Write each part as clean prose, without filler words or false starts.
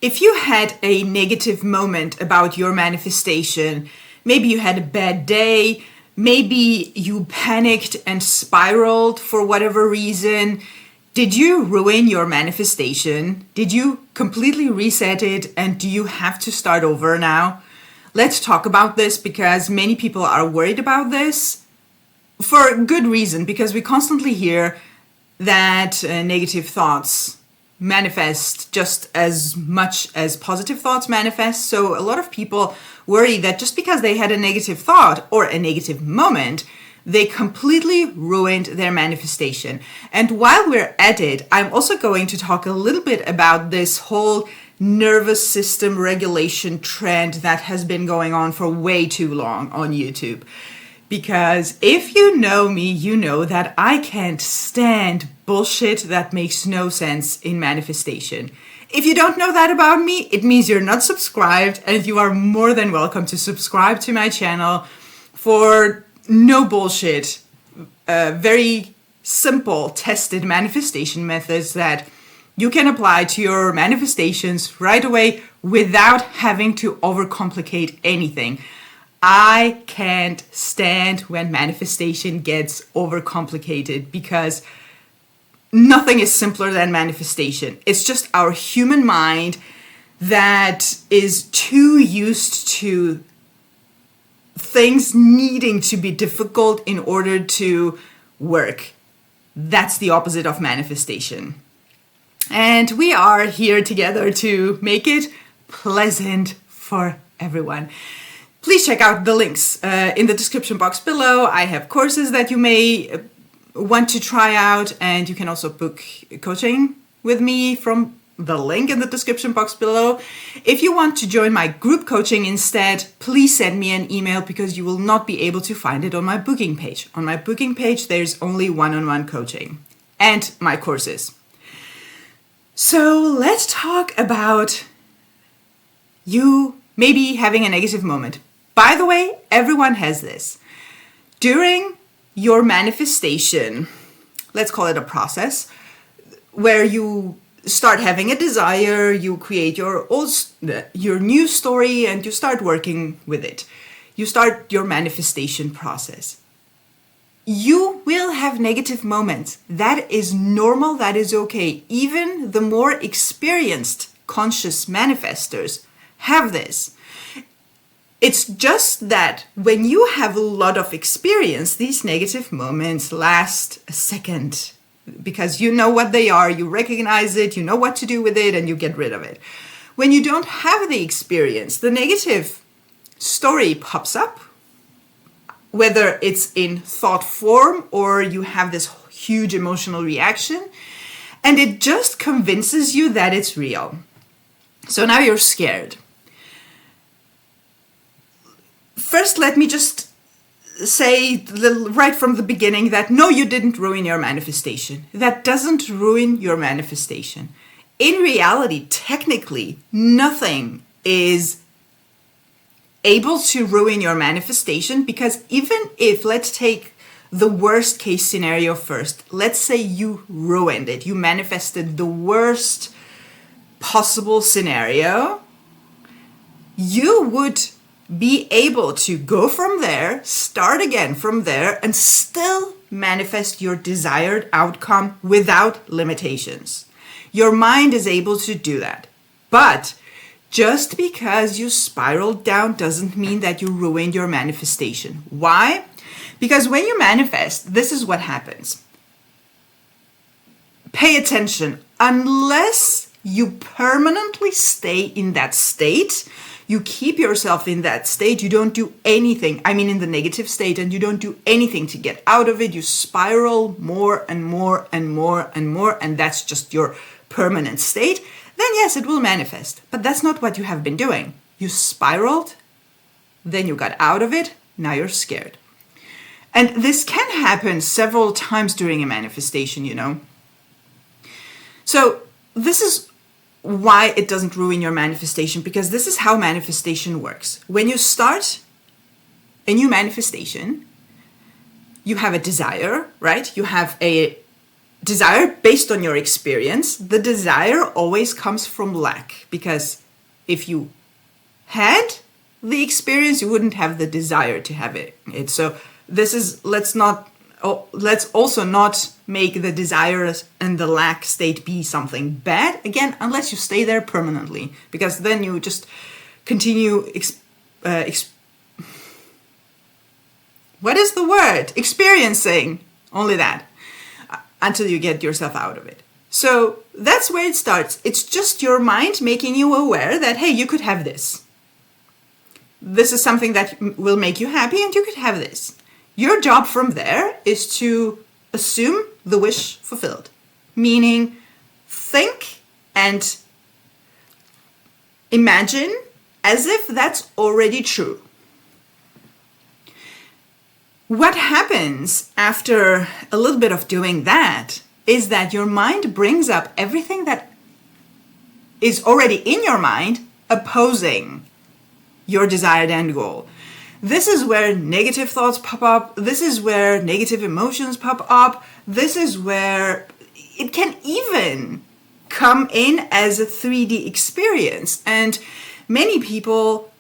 If you had a negative moment about your manifestation, maybe you had a bad day, maybe you panicked and spiraled for whatever reason, did you ruin your manifestation? Did you completely reset it, and do you have to start over now? Let's talk about this because many people are worried about this for good reason, because we constantly hear that negative thoughts manifest just as much as positive thoughts manifest. So a lot of people worry that just because they had a negative thought or a negative moment, they completely ruined their manifestation. And while we're at it, I'm also going to talk a little bit about this whole nervous system regulation trend that has been going on for way too long on YouTube. Because if you know me, you know that I can't stand bullshit that makes no sense in manifestation. If you don't know that about me, it means you're not subscribed, and you are more than welcome to subscribe to my channel for no bullshit, very simple tested manifestation methods that you can apply to your manifestations right away without having to overcomplicate anything. I can't stand when manifestation gets overcomplicated because nothing is simpler than manifestation. It's just our human mind that is too used to things needing to be difficult in order to work. That's the opposite of manifestation. And we are here together to make it pleasant for everyone. Please check out the links in the description box below. I have courses that you may want to try out, and you can also book coaching with me from the link in the description box below. If you want to join my group coaching instead, please send me an email because you will not be able to find it on my booking page. On my booking page, there's only one-on-one coaching and my courses. So let's talk about you maybe having a negative moment. By the way, everyone has this. During your manifestation, let's call it a process, where you start having a desire, you create your new story, and you start working with it. You start your manifestation process. You will have negative moments. That is normal, that is okay. Even the more experienced conscious manifestors have this. It's just that when you have a lot of experience, these negative moments last a second because you know what they are, you recognize it, you know what to do with it, and you get rid of it. When you don't have the experience, the negative story pops up, whether it's in thought form or you have this huge emotional reaction, and it just convinces you that it's real. So now you're scared. First, let me just say right from the beginning that no, you didn't ruin your manifestation. That doesn't ruin your manifestation. In reality, technically, nothing is able to ruin your manifestation, because even if, let's take the worst case scenario first. Let's say you ruined it. You manifested the worst possible scenario. You would be able to go from there, start again from there, and still manifest your desired outcome without limitations. Your mind is able to do that. But just because you spiraled down doesn't mean that you ruined your manifestation. Why? Because when you manifest, this is what happens. Pay attention. Unless you permanently stay in that state, you keep yourself in that state, you don't do anything, in the negative state, and you don't do anything to get out of it, you spiral more and more and more and more, and that's just your permanent state, then yes, it will manifest. But that's not what you have been doing. You spiraled, then you got out of it, now you're scared. And this can happen several times during a manifestation, So this is why it doesn't ruin your manifestation, because this is how manifestation works. When you start a new manifestation, you have a desire, right? You have a desire, based on your experience, the desire always comes from lack, because if you had the experience, you wouldn't have the desire to have it. So this is, let's also not make the desire and the lack state be something bad, again, unless you stay there permanently, because then you just continue experiencing only that until you get yourself out of it. So that's where it starts. It's just your mind making you aware that, hey, you could have this. This is something that will make you happy, and you could have this. Your job from there is to assume the wish fulfilled, meaning think and imagine as if that's already true. What happens after a little bit of doing that is that your mind brings up everything that is already in your mind opposing your desired end goal. This is where negative thoughts pop up. This is where negative emotions pop up. This is where it can even come in as a 3D experience. And many people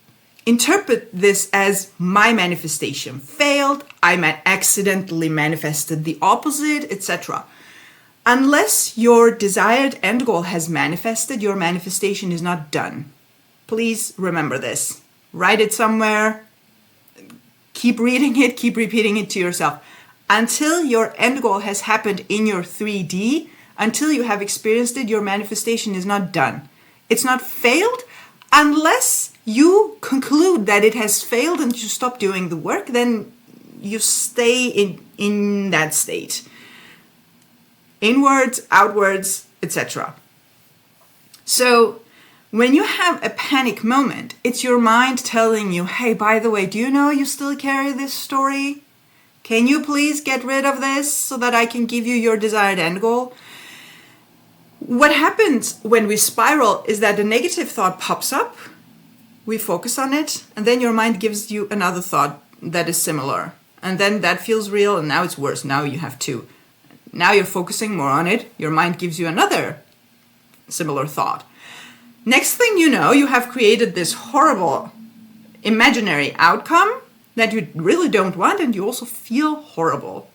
interpret this as my manifestation failed, I accidentally manifested the opposite, etc. Unless your desired end goal has manifested, your manifestation is not done. Please remember this. Write it somewhere. Keep reading it, keep repeating it to yourself. Until your end goal has happened in your 3D, until you have experienced it, your manifestation is not done. It's not failed unless you conclude that it has failed and you stop doing the work, then you stay in that state. Inwards, outwards, etc. So when you have a panic moment, it's your mind telling you, hey, by the way, do you know you still carry this story? Can you please get rid of this so that I can give you your desired end goal? What happens when we spiral is that a negative thought pops up, we focus on it, and then your mind gives you another thought that is similar. And then that feels real, and now it's worse. Now you have two. Now you're focusing more on it. Your mind gives you another similar thought. Next thing you know, you have created this horrible imaginary outcome that you really don't want, and you also feel horrible.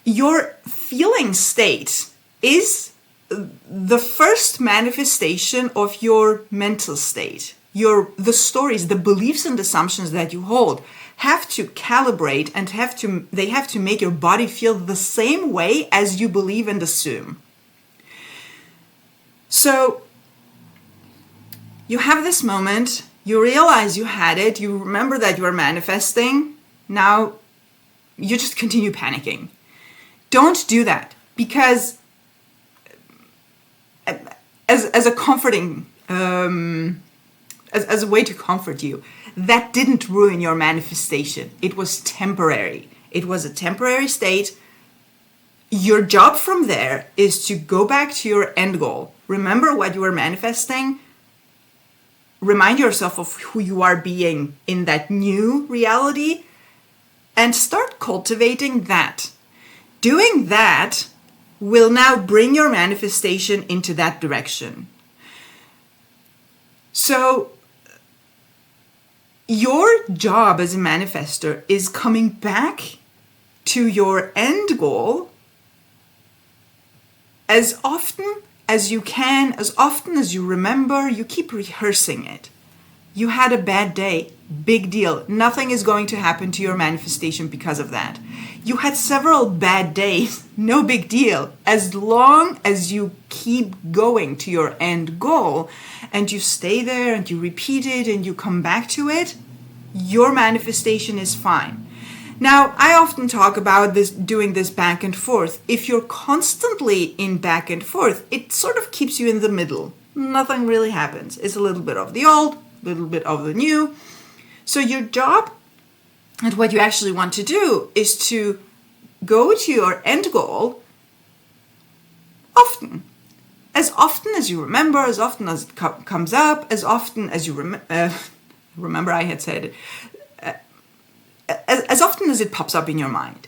Your feeling state is the first manifestation of your mental state. The stories, the beliefs and assumptions that you hold have to calibrate and they have to make your body feel the same way as you believe and assume. So you have this moment, you realize you had it, you remember that you were manifesting, now you just continue panicking. Don't do that, because as a comforting, as a way to comfort you, that didn't ruin your manifestation. It was temporary. It was a temporary state. Your job from there is to go back to your end goal. Remember what you were manifesting. Remind yourself of who you are being in that new reality and start cultivating that. Doing that will now bring your manifestation into that direction. So your job as a manifestor is coming back to your end goal as often as you can, as often as you remember. You keep rehearsing it. You had a bad day, big deal. Nothing is going to happen to your manifestation because of that. You had several bad days, no big deal. As long as you keep going to your end goal and you stay there and you repeat it and you come back to it, your manifestation is fine. Now, I often talk about doing this back and forth. If you're constantly in back and forth, it sort of keeps you in the middle. Nothing really happens. It's a little bit of the old, a little bit of the new. So your job and what you actually want to do is to go to your end goal often. As often as you remember, as often as it comes up, as often as you remember I had said it, as often as it pops up in your mind.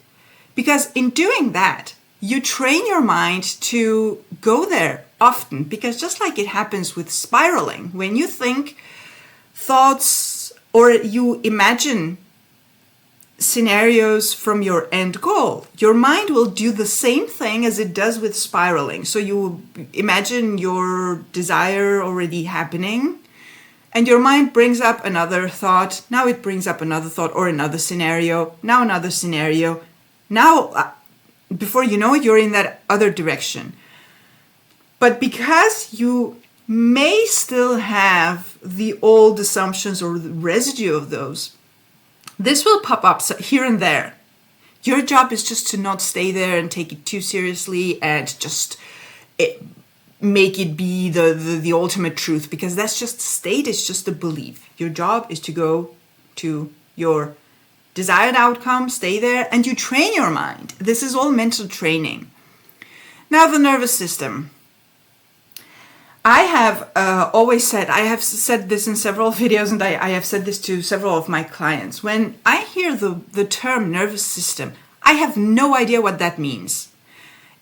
Because in doing that, you train your mind to go there often, because just like it happens with spiraling, when you think thoughts or you imagine scenarios from your end goal, your mind will do the same thing as it does with spiraling. So you imagine your desire already happening, and your mind brings up another thought. Now it brings up another thought or another scenario. Now another scenario. Now, before you know it, you're in that other direction. But because you may still have the old assumptions or the residue of those, this will pop up here and there. Your job is just to not stay there and take it too seriously and just make it be the ultimate truth, because that's just a state, it's just a belief. Your job is to go to your desired outcome, stay there, and you train your mind. This is all mental training. Now, the nervous system. I have always said, I have said this in several videos, and I have said this to several of my clients. When I hear the term nervous system, I have no idea what that means.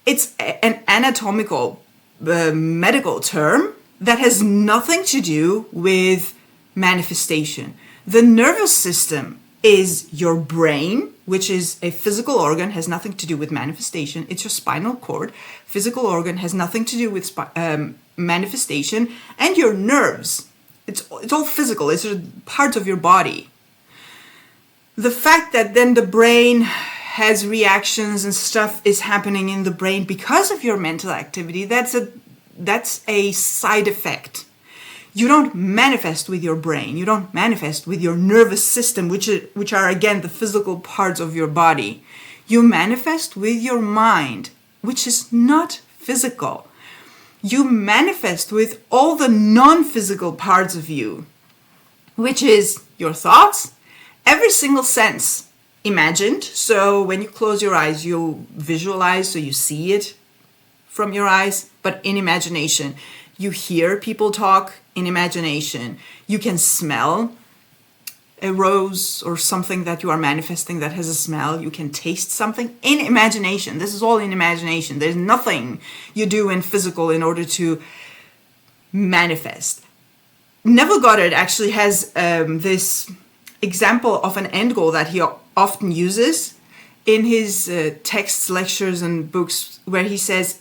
It's an anatomical medical term that has nothing to do with manifestation. The nervous system is your brain, which is a physical organ, has nothing to do with manifestation. It's your spinal cord. Physical organ has nothing to do with manifestation. And your nerves. It's all physical. It's parts of your body. The fact that then the brain has reactions and stuff is happening in the brain because of your mental activity, that's a side effect. You don't manifest with your brain. You don't manifest with your nervous system, which are again the physical parts of your body. You manifest with your mind, which is not physical. You manifest with all the non-physical parts of you, which is your thoughts, every single sense imagined. So when you close your eyes, you visualize, so you see it from your eyes, but in imagination. You hear people talk in imagination. You can smell a rose or something that you are manifesting that has a smell. You can taste something in imagination. This is all in imagination. There's nothing you do in physical in order to manifest. Neville Goddard actually has this example of an end goal that he often uses in his texts, lectures, and books, where he says,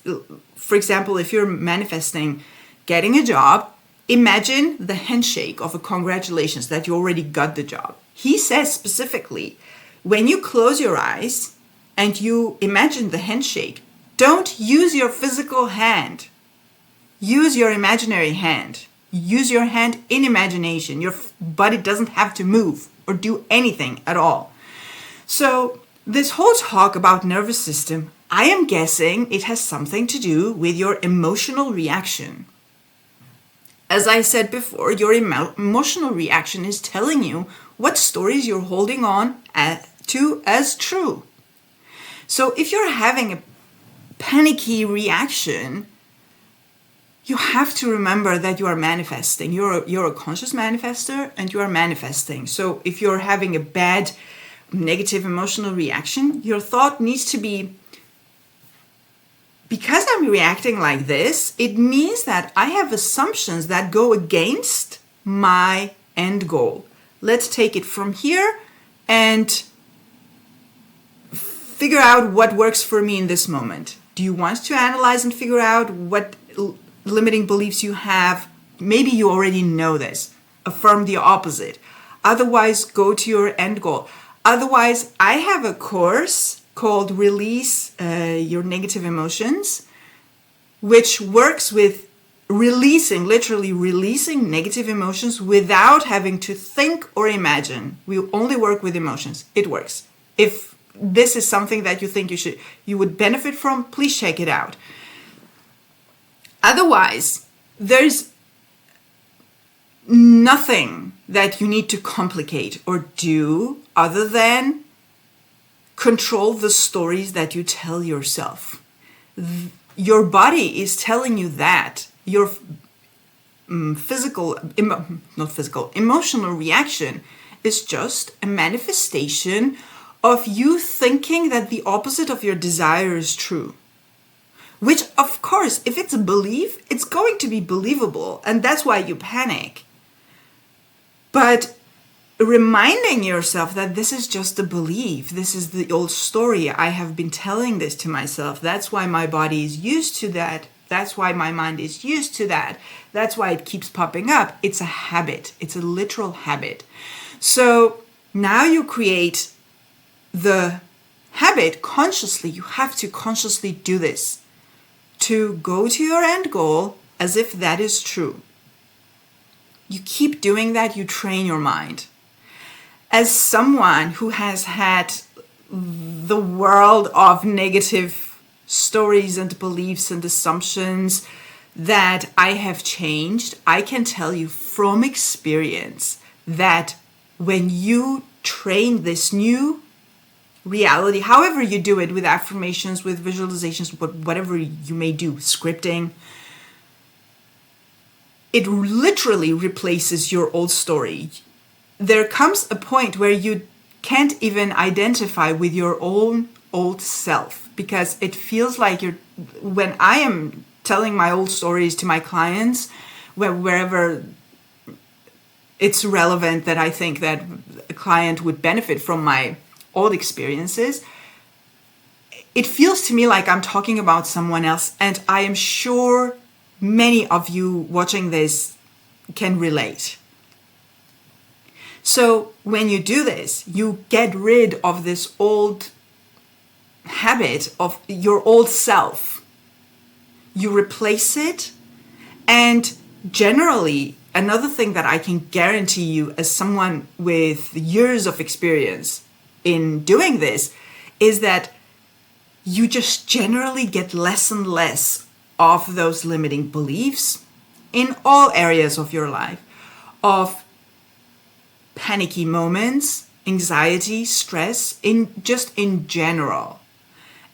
for example, if you're manifesting getting a job, imagine the handshake of a congratulations that you already got the job. He says specifically, when you close your eyes and you imagine the handshake, don't use your physical hand. Use your imaginary hand. Use your hand in imagination. Your body doesn't have to move or do anything at all. So this whole talk about nervous system, I am guessing it has something to do with your emotional reaction. As I said before, your emotional reaction is telling you what stories you're holding on to as true. So if you're having a panicky reaction, you have to remember that you are manifesting. You're a conscious manifester and you are manifesting. So if you're having a bad, negative emotional reaction, your thought needs to be, because I'm reacting like this, it means that I have assumptions that go against my end goal. Let's take it from here and figure out what works for me in this moment. Do you want to analyze and figure out what limiting beliefs you have? Maybe you already know this. Affirm the opposite. Otherwise, go to your end goal. Otherwise, I have a course called Release Your Negative Emotions, which works with literally releasing negative emotions without having to think or imagine. We only work with emotions. It works. If this is something that you think you would benefit from, please check it out. Otherwise, there's nothing that you need to complicate or do other than control the stories that you tell yourself. Your body is telling you that. Your emotional reaction is just a manifestation of you thinking that the opposite of your desire is true. Which, of course, if it's a belief, it's going to be believable, and that's why you panic. But reminding yourself that this is just a belief, this is the old story, I have been telling this to myself, that's why my body is used to that, that's why my mind is used to that, that's why it keeps popping up. It's a habit, it's a literal habit. So now you create the habit consciously, you have to consciously do this to go to your end goal as if that is true. You keep doing that, you train your mind. As someone who has had the world of negative stories and beliefs and assumptions that I have changed, I can tell you from experience that when you train this new reality, however you do it, with affirmations, with visualizations, whatever you may do, scripting, it literally replaces your old story. There comes a point where you can't even identify with your own old self, because it feels like when I am telling my old stories to my clients, wherever it's relevant that I think that a client would benefit from my old experiences, it feels to me like I'm talking about someone else, and I am sure many of you watching this can relate. So when you do this, you get rid of this old habit of your old self. You replace it, and generally, another thing that I can guarantee you as someone with years of experience in doing this is that you just generally get less and less of those limiting beliefs in all areas of your life, of panicky moments, anxiety, stress, in general.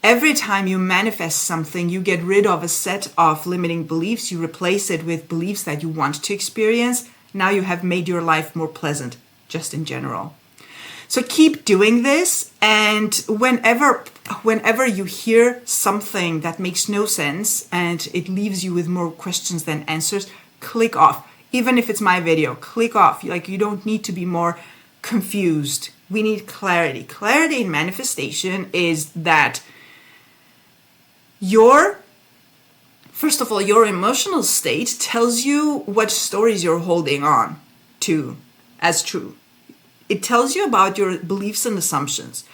Every time you manifest something, you get rid of a set of limiting beliefs, you replace it with beliefs that you want to experience. Now you have made your life more pleasant, just in general. So keep doing this, and whenever you hear something that makes no sense and it leaves you with more questions than answers, click off. Even if it's my video, click off. Like, you don't need to be more confused. We need clarity. Clarity in manifestation is that first of all, your emotional state tells you what stories you're holding on to as true. It tells you about your beliefs and assumptions.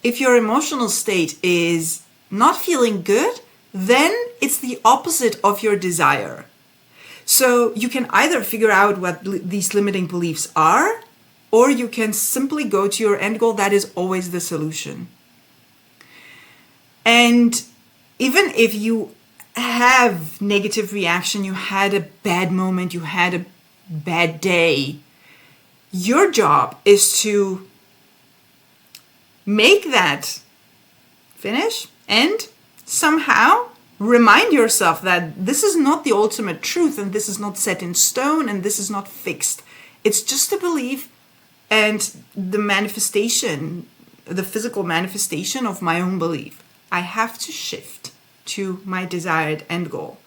If your emotional state is not feeling good, then it's the opposite of your desire. So you can either figure out what these limiting beliefs are, or you can simply go to your end goal. That is always the solution. And even if you have negative reaction, you had a bad moment, you had a bad day, your job is to make that finish and somehow remind yourself that this is not the ultimate truth, and this is not set in stone, and this is not fixed. It's just a belief, and the manifestation, the physical manifestation of my own belief. I have to shift to my desired end goal.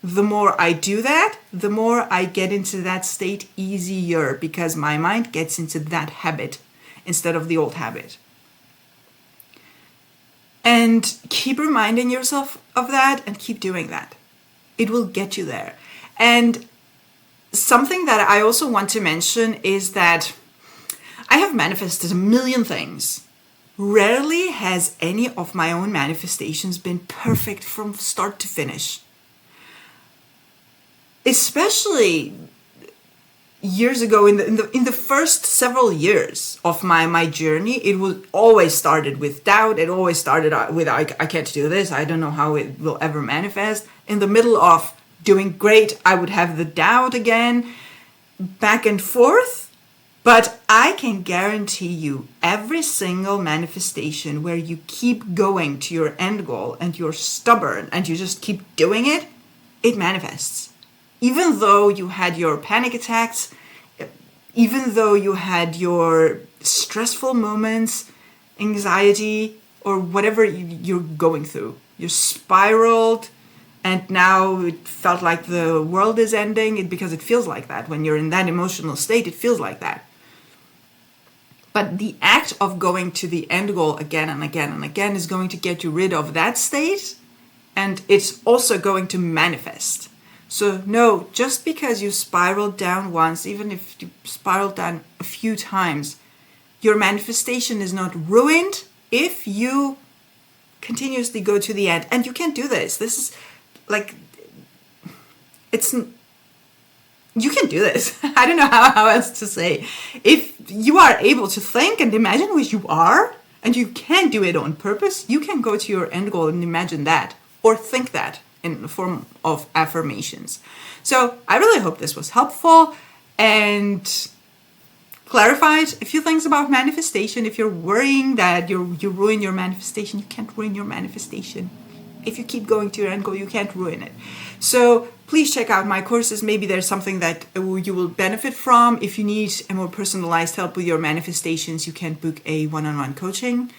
The more I do that, the more I get into that state easier, because my mind gets into that habit instead of the old habit. And keep reminding yourself of that and keep doing that. It will get you there. And something that I also want to mention is that I have manifested a million things. Rarely has any of my own manifestations been perfect from start to finish. Especially years ago, in the first several years of my journey, it was always started with doubt. It always started with I can't do this. I don't know how it will ever manifest. In the middle of doing great, I would have the doubt again, back and forth. But I can guarantee you, every single manifestation where you keep going to your end goal and you're stubborn and you just keep doing it, it manifests. Even though you had your panic attacks, even though you had your stressful moments, anxiety, or whatever you're going through. You're spiraled, and now it felt like the world is ending, because it feels like that. When you're in that emotional state, it feels like that. But the act of going to the end goal again and again and again is going to get you rid of that state, and it's also going to manifest. So no, just because you spiraled down once, even if you spiraled down a few times, your manifestation is not ruined if you continuously go to the end. And you can do this. This is like, you can do this. I don't know how else to say. If you are able to think and imagine which you are, and you can do it on purpose, you can go to your end goal and imagine that, or think that in the form of affirmations. So I really hope this was helpful and clarified a few things about manifestation. If you're worrying that you ruin your manifestation, you can't ruin your manifestation. If you keep going to your end goal, you can't ruin it. So please check out my courses. Maybe there's something that you will benefit from. If you need a more personalized help with your manifestations, you can book a one-on-one coaching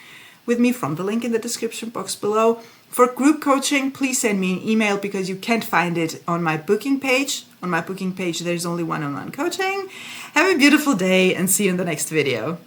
with me from the link in the description box below. For group coaching, please send me an email, because you can't find it on my booking page. On my booking page, there's only one-on-one coaching. Have a beautiful day, and see you in the next video.